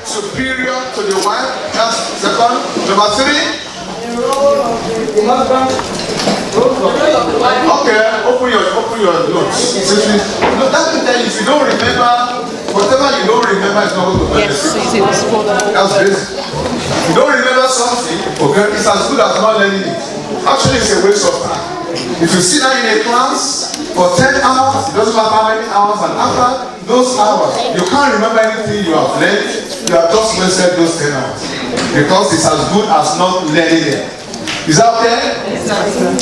superior to the wife. That's second. Number 3. Okay, open your notes. No, that can tell you if you don't remember, whatever you don't remember is not going to benefit. That's basic. If you don't remember something, okay, it's as good as not learning it. Actually, it's a waste of time. If you sit down in a class for 10 hours, it doesn't matter how many hours, and after those hours, you can't remember anything you have learned. You have just wasted those 10 hours. Because it's as good as not learning it. Is that okay?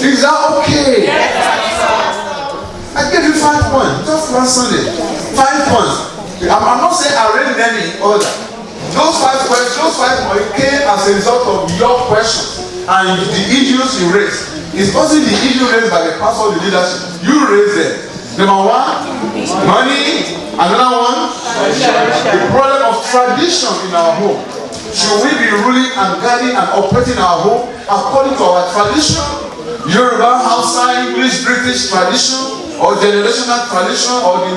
Is that okay? I gave you 5 points just last Sunday. 5 points. I'm not saying I already learned in order. Those 5 points came as a result of your questions and the issues you raised. It's also the issue raised by the pastor of the leadership. You raised them. Number 1, money. Another one, the problem of tradition in our home. Should we be ruling and guiding and operating our home according to our tradition? Yoruba, Hausa, English, British tradition, or generational tradition, or the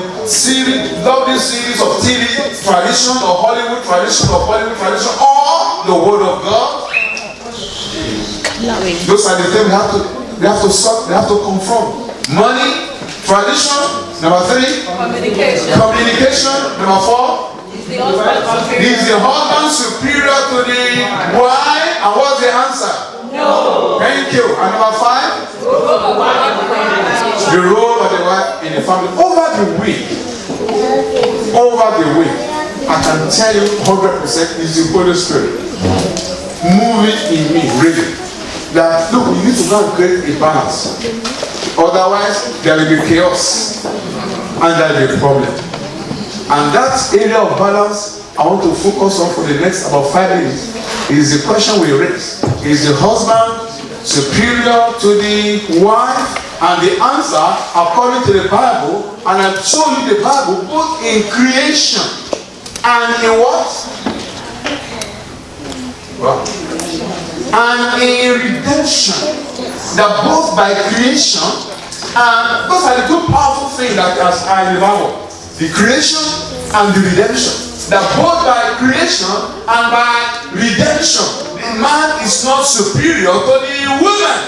lovely series of TV tradition, or Hollywood tradition, or the Word of God? Those are the things we have to confront. Money, tradition. Number 3, communication. Number 4, is the husband superior to the wife? And what's the answer? No. Thank you. And number 5, the role of the wife in the family. Over the week, I can tell you 100% is the Holy Spirit moving in me, really. That look, we need to go and create a balance. Otherwise, there will be chaos and there will be a problem. And that area of balance I want to focus on for the next about 5 minutes is the question we raised. Is the husband superior to the wife? And the answer, according to the Bible, and I've shown you the Bible, both in creation and in what? And in redemption. That both by creation, and those are the 2 powerful things that are in the Bible. The creation and the redemption. That both by creation and by redemption, the man is not superior to the woman.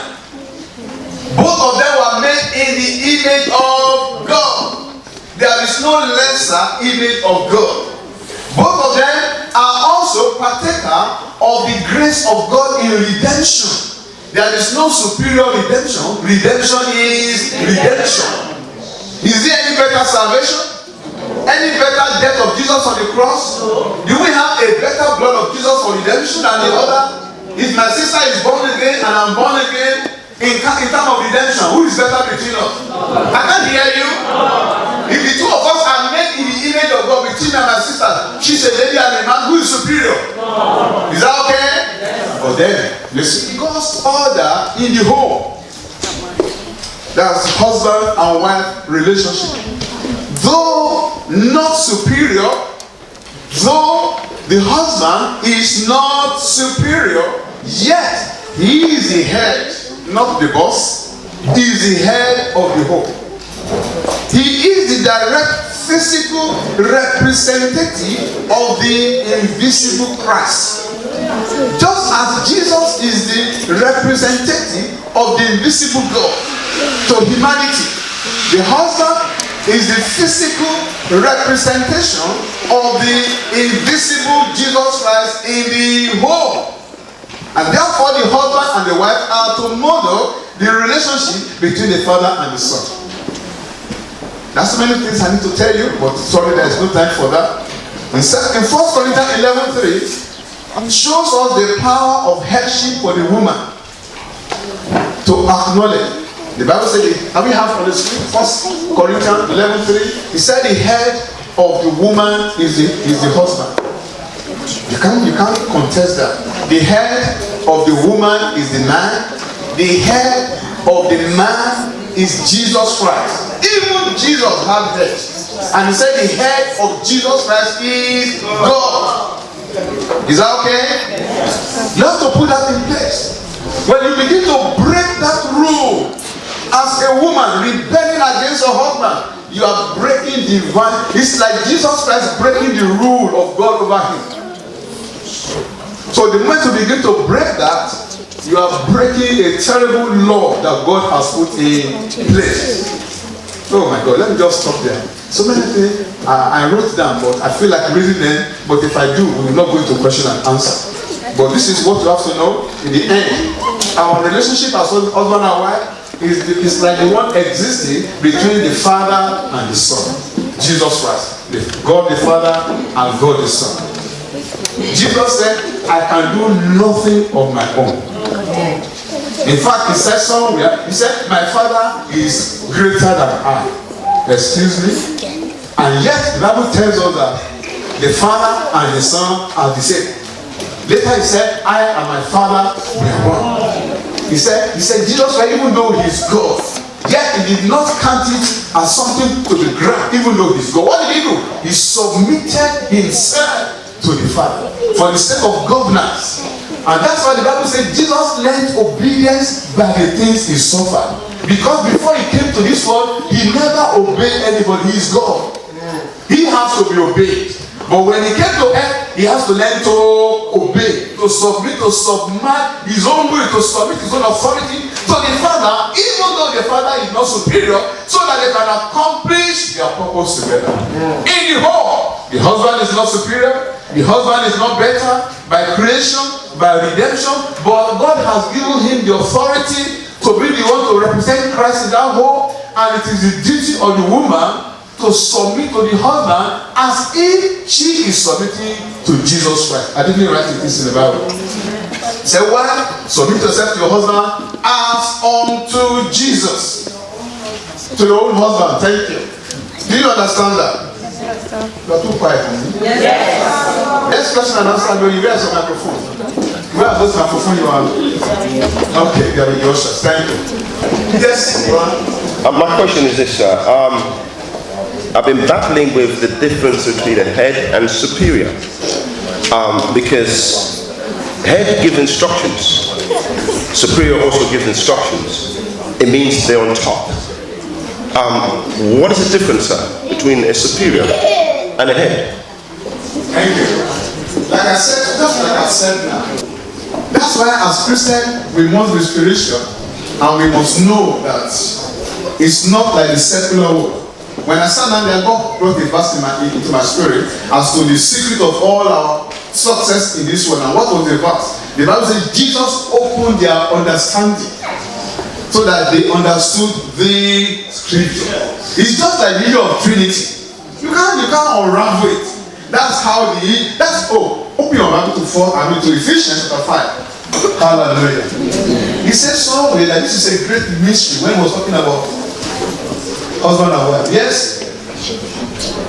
Both of them were made in the image of God. There is no lesser image of God. Both of them are also partaker of the grace of God in redemption. There is no superior redemption. Redemption is redemption. Is there any better salvation? Any better death of Jesus on the cross? Do we have a better blood of Jesus for redemption than the other? If my sister is born again and I'm born again, in terms of redemption, who is better between us? I can't hear you. If the 2 of us are made in the image of God between me and my sister, she's a lady and a man, who is superior? Is that okay? But then, listen, God's order in the home. That's husband and wife relationship. Though not superior, though the husband is not superior, yet he is the head, not the boss. He is the head of the home. He is the direct physical representative of the invisible Christ. Just as Jesus is the representative of the invisible God to humanity, the husband is the physical representation of the invisible Jesus Christ in the home. And therefore the husband and the wife are to model the relationship between the father and the son. There's so many things I need to tell you, but sorry, there's no time for that. In 1 Corinthians 11:3 shows us the power of headship for the woman to acknowledge. The Bible said, have we have on the screen? 1 Corinthians 11:3. He said the head of the woman is the husband. You can't contest that. The head of the woman is the man. The head of the man is Jesus Christ. Even Jesus had head. And he said the head of Jesus Christ is God. Is that okay? You have to put that in place. When you begin to break that rule, as a woman rebelling against her husband, you are breaking divine. It's like Jesus Christ breaking the rule of God over him. So the moment you begin to break that, you are breaking a terrible law that God has put in place. Oh my God, let me just stop there. So many things I wrote down, but I feel like reading them. But if I do, we will not go into question and answer. But this is what you have to know. In the end, our relationship as husband and wife is like the one existing between the Father and the Son. Jesus Christ, God the Father and God the Son. Jesus said, I can do nothing of my own. In fact, he said somewhere, he said, my Father is greater than I. Excuse me? And yet, the Bible tells us that the Father and the Son are the same. Later he said, I and my Father were one. He said, Jesus, even though he is God, yet he did not count it as something to be grabbed, even though he's God. What did he do? He submitted himself to the Father for the sake of governance. And that's why the Bible says Jesus learned obedience by the things he suffered. Because before he came to this world, he never obeyed anybody. He is God. He has to be obeyed. But when he came to earth, he has to learn to obey, to submit, to submit his own will, to submit his own authority to the Father, even though the Father is not superior, so that they can accomplish their purpose together. In the whole, the husband is not superior, the husband is not better by creation, by redemption, but God has given him the authority to be the one to represent Christ in that home, and it is the duty of the woman to submit to the husband as if she is submitting to Jesus Christ. I didn't write this in the Bible. Say, wife, submit yourself to your husband as unto Jesus. To your own husband. Thank you. Do you understand that? You are too quiet. Yes. Next question and answer. You guys have a microphone. Where are those microphones you are? Okay, there we go. Thank you. Yes. My question is this, sir. I've been battling with the difference between a head and superior, because head gives instructions, superior also gives instructions. It means they're on top. What is the difference, sir, between a superior and a head? Thank you. Like I said, just like I said now, that's why as Christians we must be spiritual, and we must know that it's not like the secular world. When I sat down there, God brought a verse into my spirit as to the secret of all our success in this world. And what was the verse? The Bible says Jesus opened their understanding so that they understood the scripture. It's just like the issue of Trinity. You can't unravel it. That's how open your Bible to Ephesians chapter 5. Hallelujah. He says somewhere that this is a great mystery when he was talking about husband and wife. Yes?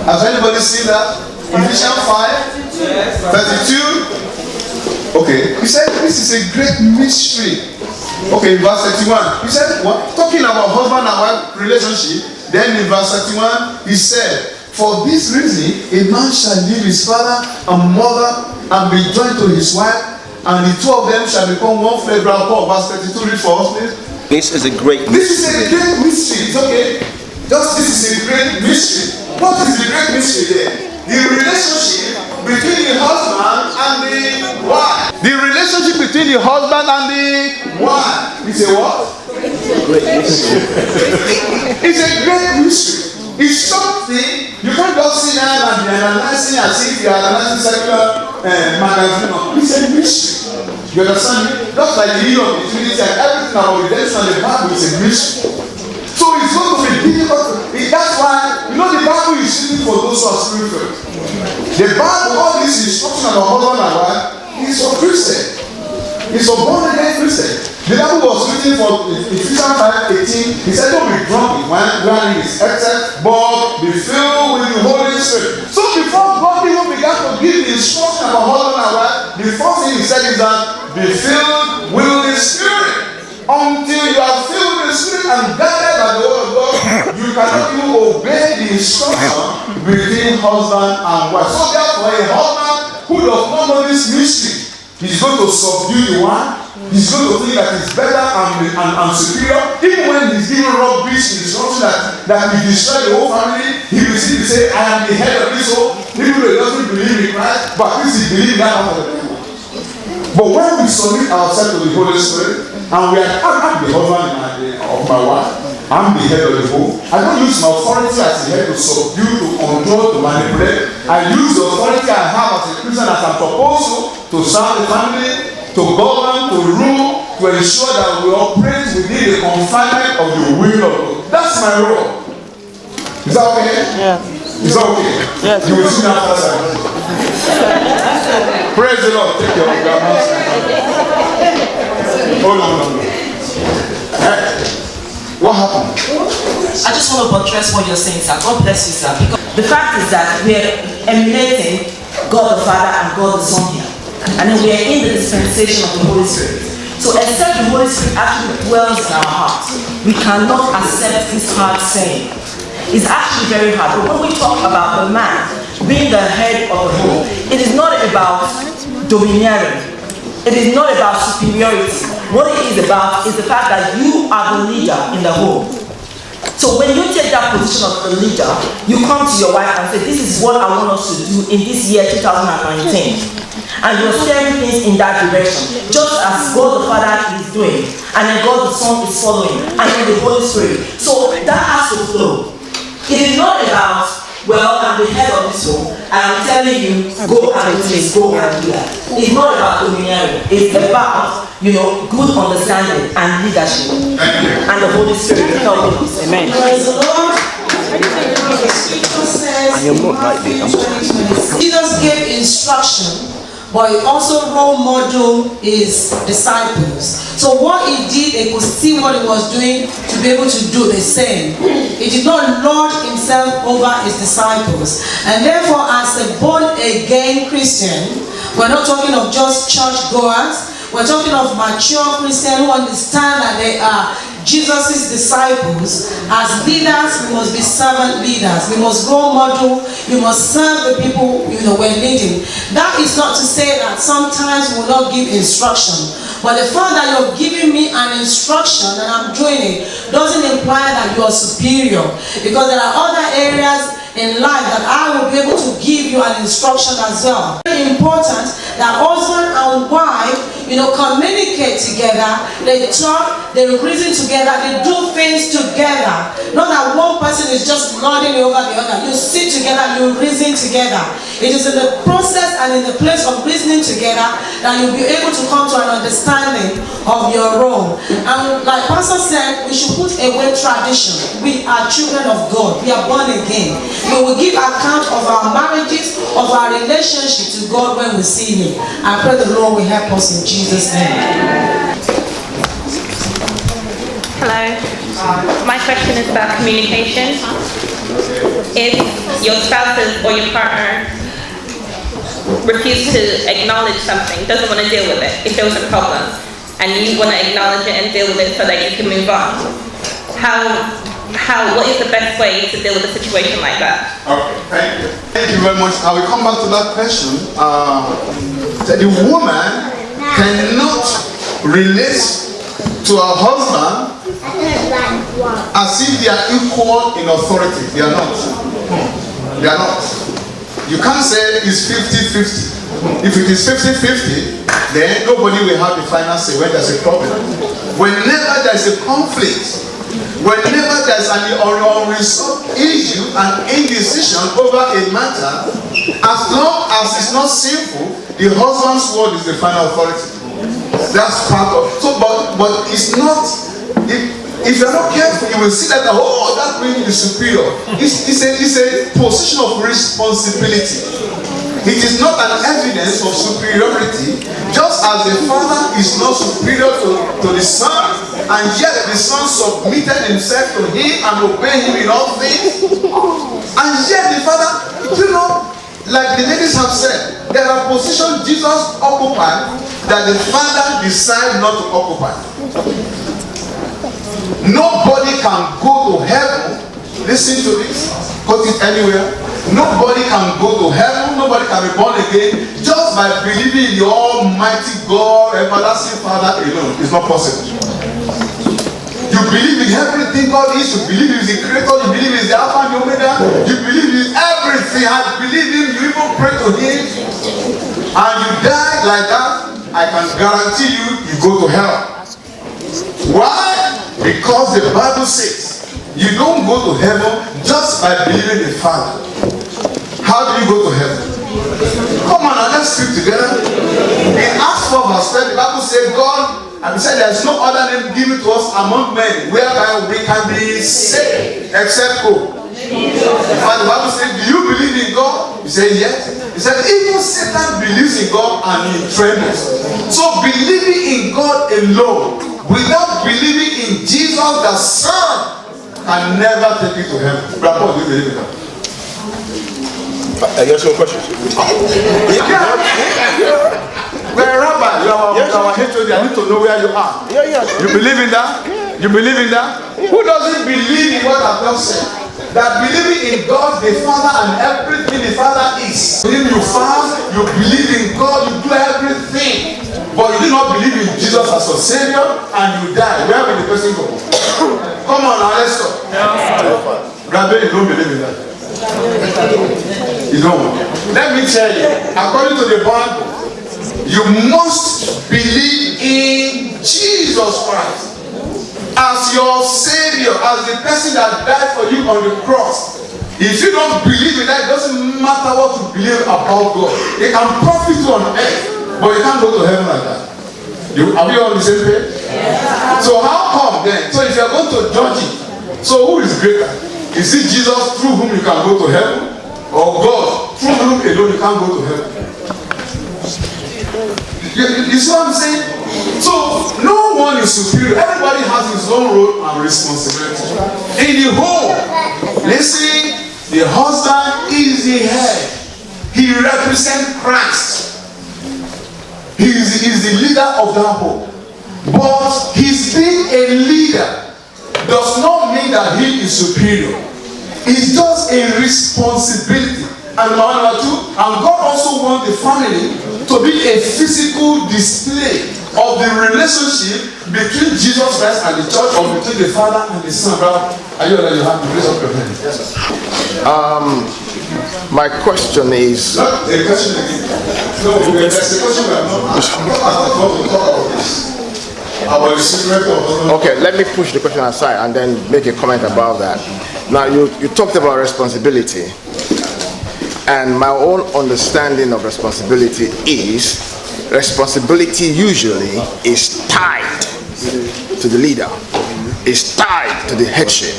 Has anybody seen that? Ephesians 5:32. Okay. He said this is a great mystery. Okay, in verse 31. He said, what? Talking about husband and wife relationship. Then in verse 31, he said, for this reason, a man shall leave his father and mother and be joined to his wife, and the two of them shall become one flesh. Verse 32, read for us, please. This is a great mystery. This is a great mystery. It's okay. Just this is a great mystery. What is the great mystery there? The relationship between the husband and the wife. The relationship between the husband and the wife. It's a what? Great mystery. It's a great mystery. It's something you can't just sit down and be analyzing as if you are analyzing secular magazine. It's a mystery. You understand me? Just like the issue of the Trinity and everything about redemption and the Bible is a mystery. So it's going to be difficult. That's why, the Bible is written for those who are spiritual. The Bible, all this instruction about husband and wife, is for Christians. It's for born again Christians. The Bible was written for Ephesians 5:18. He said, don't be drunk with wine, wherein is excess, but be filled with the Holy Spirit. So before God even began to give the instruction about husband and wife, the first thing he said is that be filled with the Spirit. Until you are filled with the Spirit and guided by the word of God, you cannot even obey the instruction between husband and wife. So therefore, a husband who does not know this mystery, he's going to subdue the one. He's going to think that he's better and superior. Even when he's giving rubbish instruction that will destroy the whole family, he will still say, I am the head of this home. Even though he doesn't believe in Christ, but at least he believes in that part of the people. But when we submit ourselves to the Holy Spirit, and we are, I'm the husband of my wife, I'm the head of the home. I don't use my authority as the head to subdue, to control, to manipulate. I use the authority I have as a Christian, as I'm supposed to serve the family, to govern, to rule, to ensure that we operate within the confinement of the will of God. That's my role. Is that okay? Yeah. Is that okay? Yes. You will see that after. Praise the Lord. Take your garments. Hold on. What happened? I just want to buttress what you're saying, sir. God bless you, sir. Because the fact is that we're emulating God the Father and God the Son here. And then we are in the dispensation of the Holy Spirit. So except the Holy Spirit actually dwells in our hearts, we cannot accept this hard saying. It's actually very hard. But when we talk about the man being the head of the home, it is not about domineering. It is not about superiority. What it is about is the fact that you are the leader in the home. So when you take that position of the leader, you come to your wife and say, this is what I want us to do in this year 2019. And you're steering things in that direction, just as God the Father is doing, and then God the Son is following, and then the Holy Spirit. So that has to flow. It is not about, well, I'm the head of this home, and I'm telling you, go and do this, go and do that. It's not about domineering. It's about, good understanding and leadership. And the Holy Spirit helping us. Amen. Praise the Lord. Jesus gave instruction, but he also role model his disciples. So what he did, they could see what he was doing to be able to do the same. He did not lord himself over his disciples. And therefore, as a born-again Christian, we're not talking of just church goers. We're talking of mature Christians who understand that they are Jesus' disciples. As leaders, we must be servant leaders. We must role model. We must serve the people we're leading. That is not to say that sometimes we will not give instruction. But the fact that you're giving me an instruction and I'm doing it doesn't imply that you are superior. Because there are other areas in life that I will be able to give you an instruction as well. It's very important that husband and wife, communicate together, they talk, they reason together, they do things together. Not that one person is just lording over the other. You sit together, you reason together. It is in the process and in the place of reasoning together that you'll be able to come to an understanding of your role. And like Pastor said, we should put away tradition. We are children of God. We are born again. We will give account of our marriages, of our relationship to God when we see Him. I pray the Lord will help us in Jesus' name. Hello. My question is about communication. If your spouses or your partner refuse to acknowledge something, doesn't want to deal with it, if there was a problem, and you want to acknowledge it and deal with it so that you can move on, what is the best way to deal with a situation like that? Okay, thank you. Thank you very much. I will come back to that question. The woman cannot relate to her husband as if they are equal in authority. They are not. They are not. You can't say it's 50-50. If it is 50-50, then nobody will have the final say when there's a problem. Whenever there's a conflict, whenever there's an unresolved issue, an indecision over a matter, as long as it's not sinful, the husband's word is the final authority. That's part of it. So, but it's not. If you're not careful, you will see that that really is superior. It's a position of responsibility. It is not an evidence of superiority. Just as the father is not superior to the son, and yet the son submitted himself to him and obeyed him in all things, and yet the father, like the ladies have said, there are positions Jesus occupied that the father decided not to occupy. Nobody can go to heaven, listen to this, put it anywhere. Nobody can go to heaven, nobody can be born again just by believing in the Almighty God, everlasting Father alone. It's not possible. You believe in everything God is, you believe He's the Creator, you believe He's the Alpha and the Omega, you believe in everything. I believe Him, you even pray to Him, and you die like that. I can guarantee you, you go to hell. Why? Because the Bible says you don't go to heaven just by believing the Father. How do you go to heaven? Come on, now let's speak together. In Acts 4 verse 10, the Bible says God, and he said there is no other name given to us among men whereby we can be saved except who? In fact, the Bible says, do you believe in God? You say yes. He said, even Satan believes in God and he trembles. So believing in God alone, without believing in Jesus the Son, can never take you to heaven. Brother, do you believe in that? I guess no questions. Well, Rabbi, you are our HOD. I need to know where you are. Yeah. You believe in that? You believe in that? Who doesn't believe in what I've just said? That believing in God the Father and everything the Father is. When you fast, you believe in God, you do everything. But you do not believe in Jesus as your Savior and you die. Where will the person go? Come on now, let's go. Rabbi, you don't believe in that. You don't. Let me tell you, according to the Bible, you must believe in Jesus Christ as your Savior, as the person that died for you on the cross. If you don't believe in that, it doesn't matter what you believe about God. It can profit you on earth, but you can't go to heaven like that. Are we all on the same page? Yeah. So how come then? So if you are going to judge it, so who is greater? Is it Jesus through whom you can go to heaven? Or God through whom alone you can't go to heaven? You see what I'm saying? So no one is superior. Everybody has his own role and responsibility. In the home, listen, the husband is the head. He represents Christ. He is the leader of that home. But his being a leader does not mean that he is superior. It's just a responsibility. And number two, and God also wants the family to be a physical display of the relationship between Jesus Christ and the church, or between the Father and the Son. Are you ready? You have to raise up your hand. Yes, sir. My question is. Not a question again. No, there's a question we have not asked. I'm not asking to talk about this. About the secret of. Okay, let me push the question aside and then make a comment about that. Now, you talked about responsibility. And my own understanding of responsibility is responsibility usually is tied to the leader, is tied to the headship.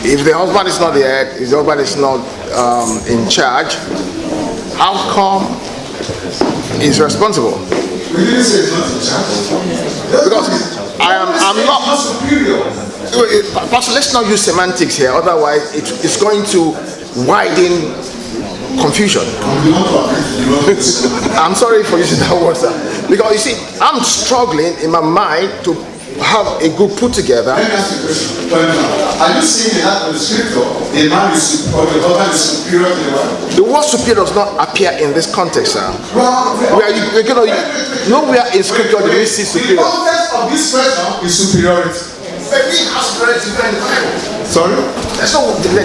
If the husband is not the head, if the husband is not in charge, how come he's responsible? We didn't say it's not in charge. Because I'm not superior. Pastor, let's not use semantics here, otherwise it's going to widen confusion. I'm sorry for using that word, sir. Because you see, I'm struggling in my mind to have a good put together. Let me ask you a question. Are you seeing that in the scripture, a man is or the husband is superior to the wife? The word superior does not appear in this context, sir. Nowhere in scripture do we see superior. The context of this question is superiority. But we have superiority in the Bible. Sorry?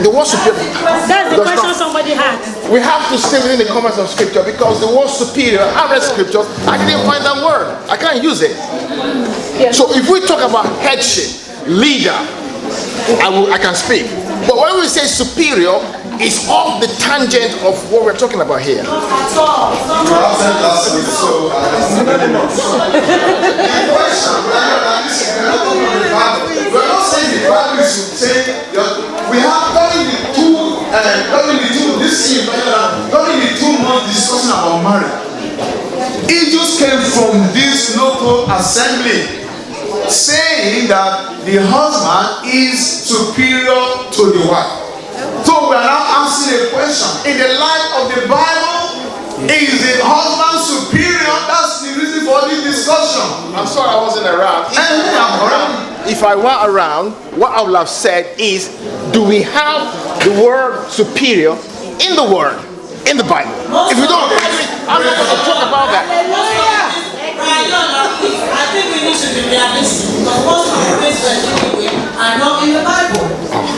The word superior. That's the question somebody had. We have to stay within the comments of scripture, because the word superior, I read scriptures, I didn't find that word. I can't use it. Yeah. So if we talk about headship, leader, I can speak. But when we say superior, it's off the tangent of what we're talking about here. We're not saying the Bible is saying we have during the 2 month discussion about marriage. It just came from this local assembly saying that the husband is superior to the wife. So we are now asking a question. In the light of the Bible, is the husband superior? That's the reason for this discussion. I'm sorry I wasn't around. If I were around, what I would have said is, do we have the word superior in the word, in the Bible? If we don't, I'm not going to talk about that. I think we need to be realistic, because most of the things we're dealing with are not in the Bible.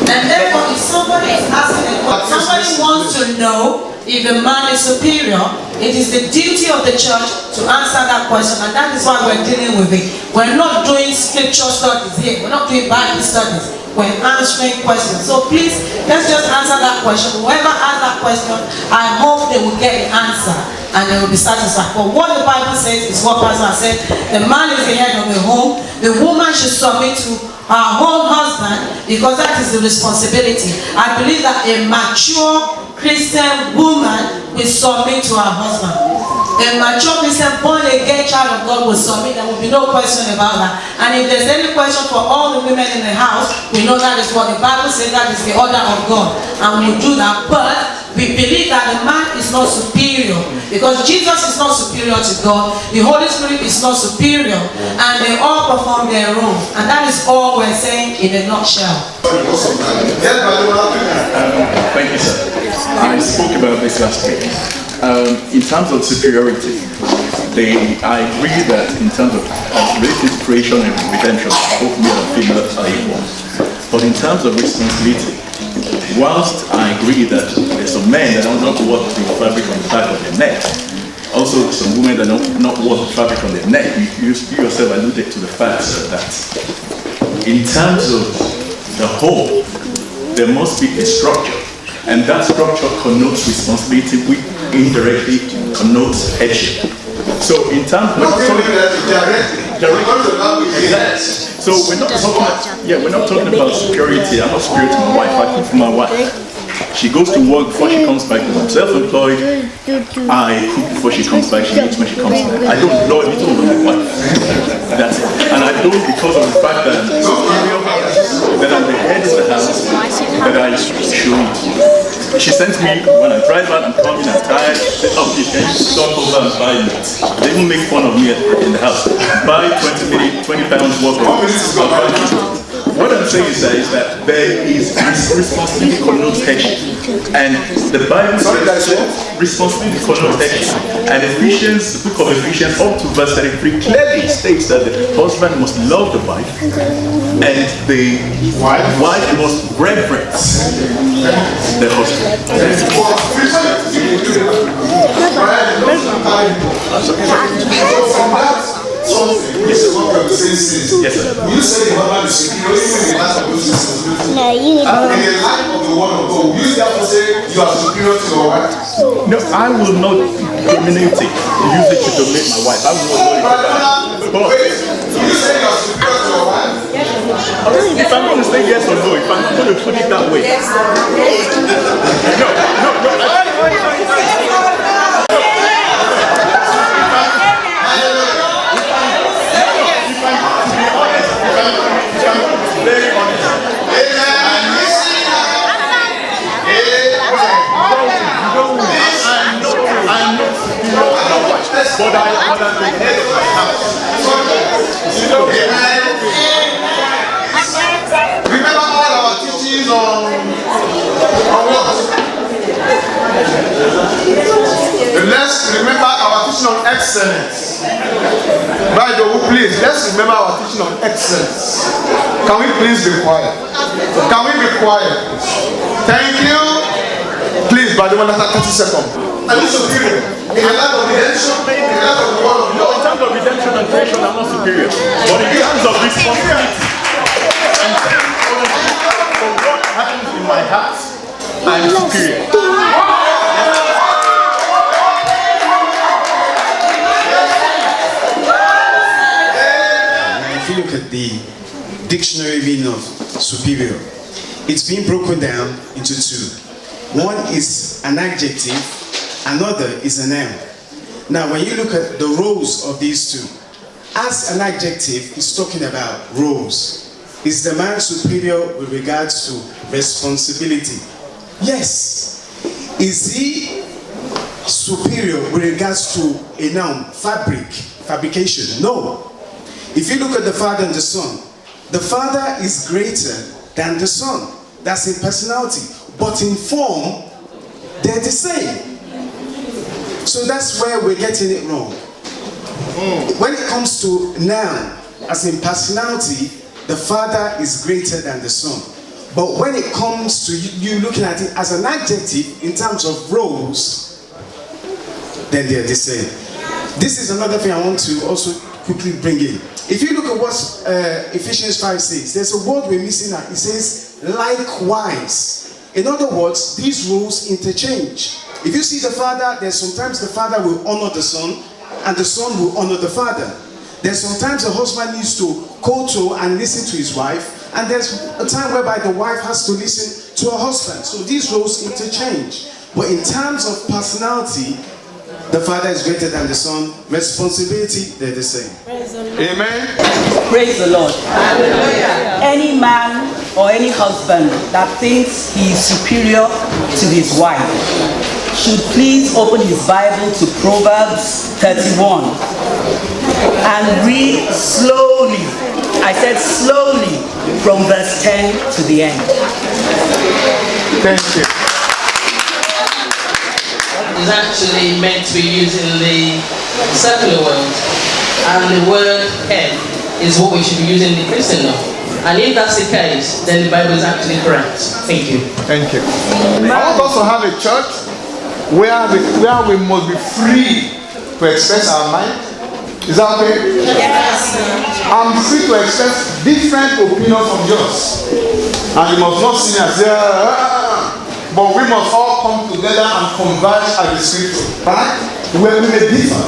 And therefore, if somebody is asking a question, somebody wants to know if the man is superior, it is the duty of the church to answer that question, and that is why we're dealing with it. We're not doing scripture studies here. We're not doing Bible studies. We're answering questions. So please, let's just answer that question. Whoever asks that question, I hope they will get the answer and they will be satisfied. But what the Bible says is what Pastor said. The man is the head of the home. The woman should submit to her own husband because that is the responsibility. I believe that a mature Christian woman will submit to her husband. A mature Christian born-again child of God will submit. There will be no question about that. And if there's any question for all the women in the house, we know that is what the Bible says, that is the order of God. And we'll do that. But we believe that the man is not superior because Jesus is not superior to God. The Holy Spirit is not superior. And they all perform their role. And that is all we're saying in a nutshell. Thank you, sir. I spoke about this last week. In terms of superiority, I agree that in terms of related creation and redemption, both male and female are equal. But in terms of responsibility, whilst I agree that there's some men that don't work the fabric on the back of their neck, also some women that don't not work the fabric on their neck, you yourself alluded to the fact that in terms of the whole, there must be a structure. And that structure connotes responsibility, which indirectly connotes headship. So in terms of so we're not talking about security. I'm not superior to my wife. I cook for my wife. She goes to work before she comes back because I'm self-employed. I cook before she comes back. She eats when she comes back. I don't know anything over my wife. That's it. And I don't because of the fact that I'm superior, that I'm the head of the house, that I show it. She sends me when I drive out, I'm coming, I'm tired. Oh, can you stop over and buy it? They even make fun of me in the house. Buy 20 pounds worth of. What I'm saying is that there is responsibility connotes headship. And the Bible says responsibility connotes headship. And Ephesians, the book of Ephesians, up to verse 33, clearly states that the husband must love the wife and the wife must reverence the husband. Yes, sir. Yes, sir. You say the husband is superior, even in the life of those responsibilities. In the life of the word of God, you therefore say you are superior to your wife? No, I will not dominate it. Use it to dominate my wife. I will not do it. Wait, you say you are superior to your wife? If I'm going to say yes or no, if I'm going to put it that way. But I'm the head of my house. Remember all our teachings on what? Let's remember our teaching on excellence. Right, please, let's remember our teaching on excellence. Can we please be quiet? Can we be quiet? Thank you. Please, by the way, that's 30 seconds. Are you superior? In the life of redemption, in the life of the word of God. In terms of redemption and creation, I'm not superior. But in terms of responsibility, and for what happens in my house, I'm superior. If you look at the dictionary meaning of superior, it's been broken down into two. One is an adjective, another is a noun. Now, when you look at the roles of these two, as an adjective, it's talking about roles. Is the man superior with regards to responsibility? Yes. Is he superior with regards to a noun, fabrication? No. If you look at the Father and the Father is greater than the Son. That's in personality. But in form, they're the same. So that's where we're getting it wrong. When it comes to noun, as in personality, the Father is greater than the Son. But when it comes to you looking at it as an adjective in terms of roles, then they're the same. This is another thing I want to also quickly bring in. If you look at what Ephesians 5 says, there's a word we're missing out. It says, likewise. In other words, these roles interchange. If you see the Father, there's sometimes the Father will honor the Son, and the Son will honor the Father. There's sometimes the husband needs to kowtow and listen to his wife, and there's a time whereby the wife has to listen to her husband. So these roles interchange. But in terms of personality, the Father is greater than the Son. Responsibility, they're the same. Amen. Praise the Lord. Hallelujah. Any man or any husband that thinks he is superior to his wife should please open his Bible to Proverbs 31 and read slowly. I said slowly from verse 10 to the end. Thank you. Is actually meant to be used in the secular world, and the word head is what we should be using in the Christian law. And if that's the case, then the Bible is actually correct. Thank you. Thank you. I want us to have a church where we must be free to express our mind. Is that okay? Yes. I'm free to express different opinions from yours. And you must not see me as but we must all come together and converge at the scripture. Right? Where we may differ.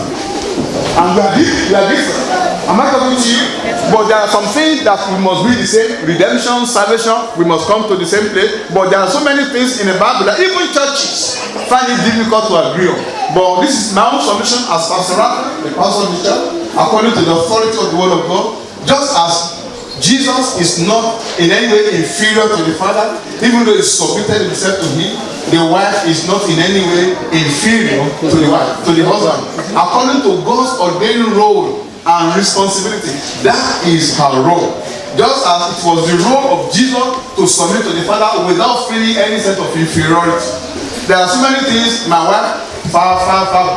And we are different. Am I talking to you? But there are some things that we must be the same. Redemption, salvation, we must come to the same place. But there are so many things in the Bible that even churches find it difficult to agree on. But this is my own submission as Pastor Raphael, the pastor of the church, according to the authority of the word of God. Just as Jesus is not in any way inferior to the Father, even though he submitted himself to him, the wife is not in any way inferior to the wife, to the husband. According to God's ordained role and responsibility, that is her role. Just as it was the role of Jesus to submit to the Father without feeling any sense of inferiority. There are so many things my wife far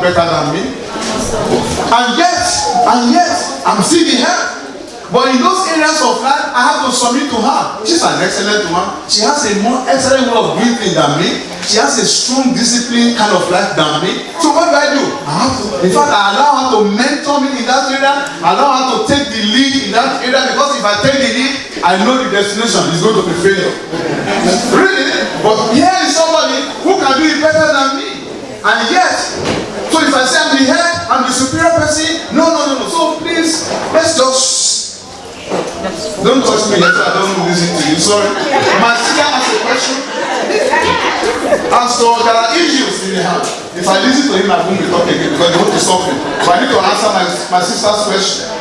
better than me, and yet I'm still the head. But in those areas of life, I have to submit to her. She's an excellent woman. She has a more excellent way of doing things than me. She has a strong discipline kind of life than me. So what do? In fact, I allow her to mentor me in that area. I allow her to take the lead in that area, because if I take the lead, I know the destination is going to be failure. Really? But here is somebody who can do it better than me. And yet, so if I say I'm the head, I'm the superior person, no. So please, let's just don't touch me, so I don't listen to you. Sorry. My sister has a question. And so there are issues in the house. If I listen to him, I won't be talking again because they want to stop me. But I need to answer my sister's question.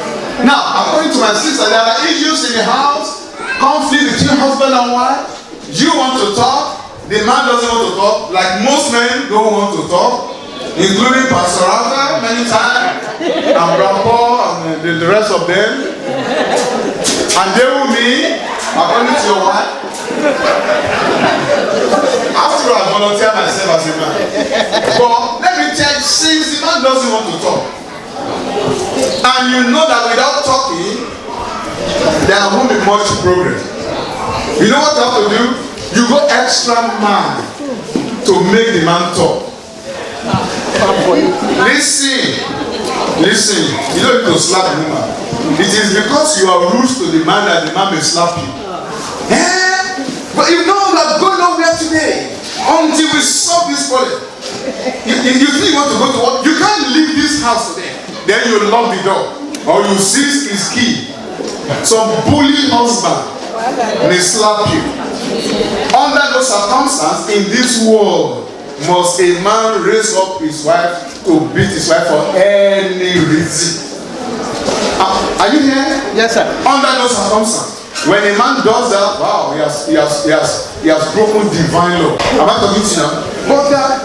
Now, according to my sister, there are issues in the house, conflict between husband and wife. You want to talk, the man doesn't want to talk, like most men don't want to talk, including Pastor Raphael many times, and Grandpa and the rest of them. And they will be, according to your wife, after I volunteer myself as a man. But let me tell you, since the man doesn't want to talk, and you know that without talking, there won't be much progress. You know what you have to do? You go extra mile to make the man talk. Listen, you don't need to slap the woman. It is because you are rude to the man that the man may slap you. But you know that go nowhere today until we solve this problem. You think you want to go to work? You can't leave this house today. Then you lock the door or you seize his key. Some bully husband may slap you. Under those circumstances, in this world, must a man raise up his wife to beat his wife for any reason? Are you here? Yes, sir. Under those circumstances, when a man does that, wow, he has broken divine law. Am I talking to you now?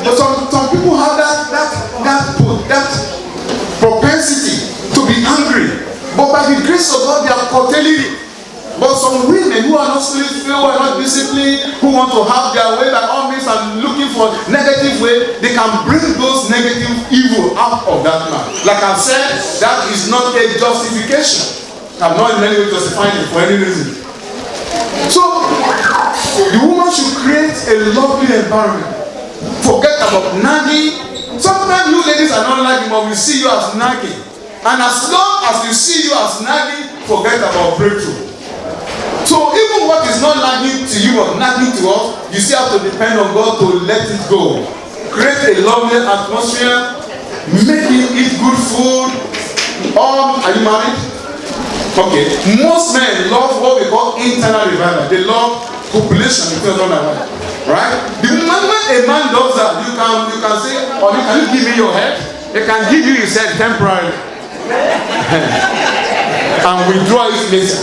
But some people have that propensity to be angry. But by the grace of God, they are curtailing it. But some women who are not spiritual, who are not disciplined, who want to have their way by all means and looking for negative way, they can bring those negative evil out of that man. Like I've said, that is not a justification. I'm not in any way justifying it for any reason. So The woman should create a lovely environment. Forget about nagging. Sometimes you ladies are not nagging, but we see you as nagging. And as long as we see you as nagging, forget about breakthrough. So even what is not nagging to you or nagging to us, you still have to depend on God to let it go. Create a lovely atmosphere. Make you eat good food. Are you married? Okay. Most men love what we call internal revival. They love population between husband and wife. Right? The moment a man does that, you can say, or can you give me your head? They can give you his head temporarily. And withdraw it later.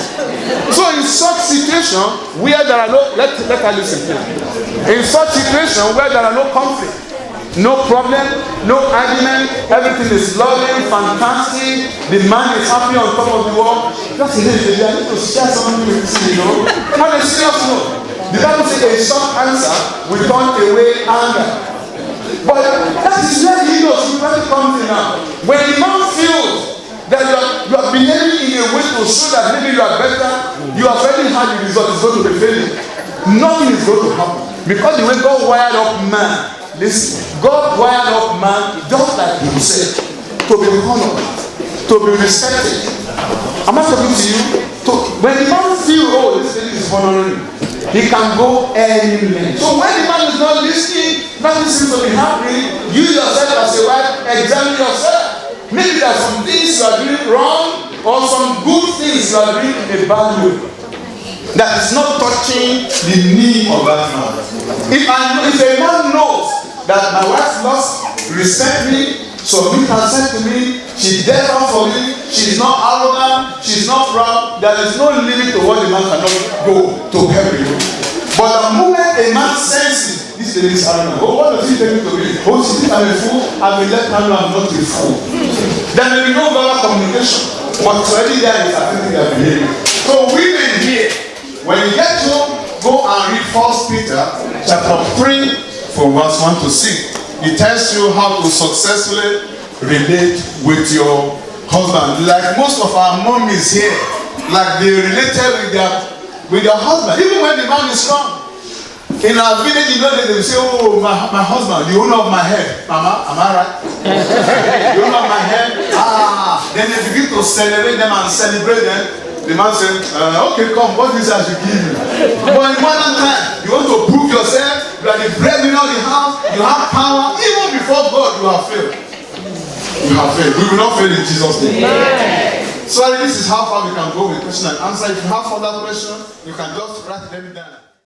So in such situation where there are no, let her listen. In such situation where there are no conflict, no problem, no argument, everything is loving, fantastic, the man is happy on top of the world. Just a little bit, I need to share something with you, On a serious note, the Bible says a short answer will turn away anger. But that is where the ego really comes in now. When the man feels that you are behaving in a way to show that maybe you are better, you have already had the result, it's going to be failing. Nothing is going to happen. Because the way God wired up man, listen, God wired up man just like himself, to be honored, to be respected. Am I talking to you? When the man feels, oh, this lady is honoring me, he can go anywhere. So when the man is not listening, nothing seems to be happening, you yourself as a wife, examine yourself. Maybe there are some things you are doing wrong, or some good things you are doing in a bad way that is not touching the knee of that man. If a man knows that my wife loves, respect me, submit herself to me, she dead for me, she's not arrogant, she's not proud, there is no limit to what the man cannot go to help you. But the moment a man senses this lady is arrogant, oh, what does he tell me to be? Oh, she thinks I'm a fool, I will let her know I'm not a fool. There may be no verbal communication, but already there is affecting their behavior. So women here, when you get home, go and read 1 Peter chapter 3 from verse 1 to 6. It tells you how to successfully relate with your husband. Like most of our mommies here, like they related with their husband, even when the man is strong. In our village, you know, they will say, oh, my husband, the owner of my head. Mama, am I right? The owner of my head. Then they begin to celebrate them and celebrate them. The man said, okay, come, what is that you give me? But in modern time, you want to prove yourself, you are the breadwinner of the house, you have power, even before God, you have failed. You have failed. We will not fail in Jesus' name. Sorry, this is how far we can go with question and answer. If you have further questions, you can just write them down.